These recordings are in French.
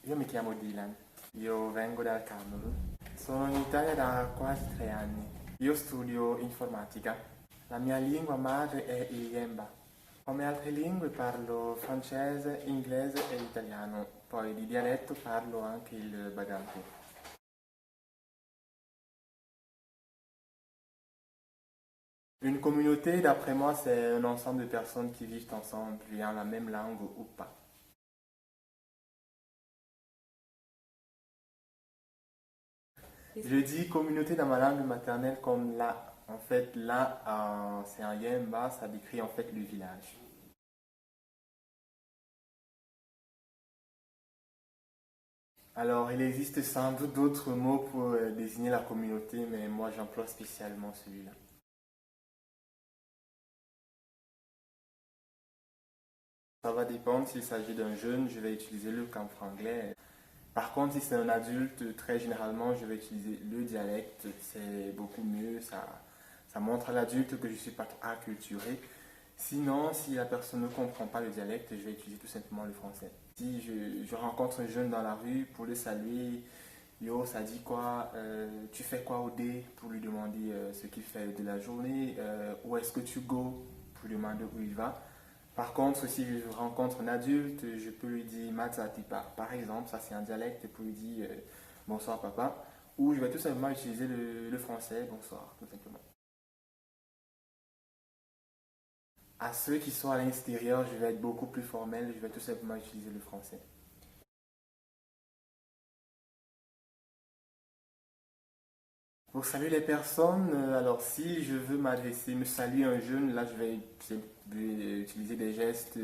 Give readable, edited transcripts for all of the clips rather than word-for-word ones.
Io mi chiamo Dylan, io vengo dal Camerun, sono in Italia da quasi 3 anni. Io studio informatica. La mia lingua madre è il Yemba. Come altre lingue parlo francese, inglese e italiano, poi di dialetto parlo anche il Baganti. Une communauté, d'après moi, c'est un ensemble de personnes qui vivent ensemble, ayant la même langue ou pas. Je dis communauté dans ma langue maternelle comme là. En fait, là, c'est un Yemba, ça décrit en fait le village. Alors, il existe sans doute d'autres mots pour désigner la communauté, mais moi j'emploie spécialement celui-là. Ça va dépendre s'il s'agit d'un jeune, je vais utiliser le camp franglais. Par contre, si c'est un adulte, très généralement, je vais utiliser le dialecte. C'est beaucoup mieux, ça montre à l'adulte que je suis pas trop acculturé. Sinon, si la personne ne comprend pas le dialecte, je vais utiliser tout simplement le français. Si je rencontre un jeune dans la rue pour le saluer, yo, ça dit quoi, tu fais quoi au dé pour lui demander ce qu'il fait de la journée, où est-ce que tu go pour lui demander où il va. Par contre, si je rencontre un adulte, je peux lui dire Matsatipa. Par exemple, ça c'est un dialecte pour lui dire bonsoir papa. Ou je vais tout simplement utiliser le français bonsoir, tout simplement. À ceux qui sont à l'extérieur, je vais être beaucoup plus formel, je vais tout simplement utiliser le français. Pour saluer les personnes, alors si je veux m'adresser, me saluer un jeune, là je vais utiliser des gestes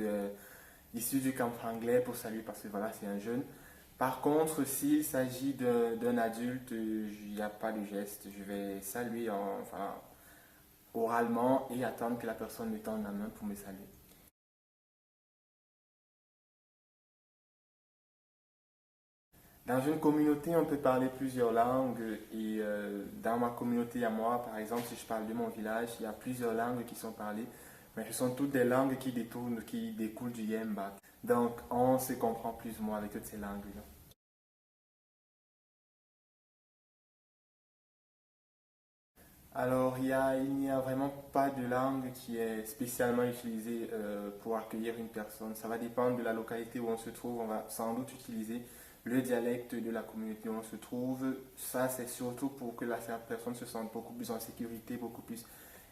issus du camp anglais pour saluer parce que voilà, c'est un jeune. Par contre, s'il s'agit d'un adulte, il n'y a pas de geste. Je vais saluer enfin, oralement et attendre que la personne me tende la main pour me saluer. Dans une communauté, on peut parler plusieurs langues et dans ma communauté à moi, par exemple, si je parle de mon village, il y a plusieurs langues qui sont parlées, mais ce sont toutes des langues qui détournent, qui découlent du Yemba. Donc, on se comprend plus ou moins avec toutes ces langues-là. Alors, il n'y a vraiment pas de langue qui est spécialement utilisée pour accueillir une personne. Ça va dépendre de la localité où on se trouve. On va sans doute utiliser le dialecte de la communauté où on se trouve. Ça, c'est surtout pour que la personne se sente beaucoup plus en sécurité, beaucoup plus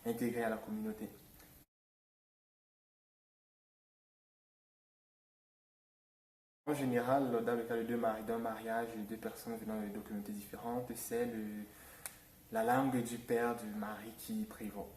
intégrée à la communauté. En général, dans le cas d'un mariage, deux personnes venant de communautés différentes, c'est la langue du père du mari qui prévaut.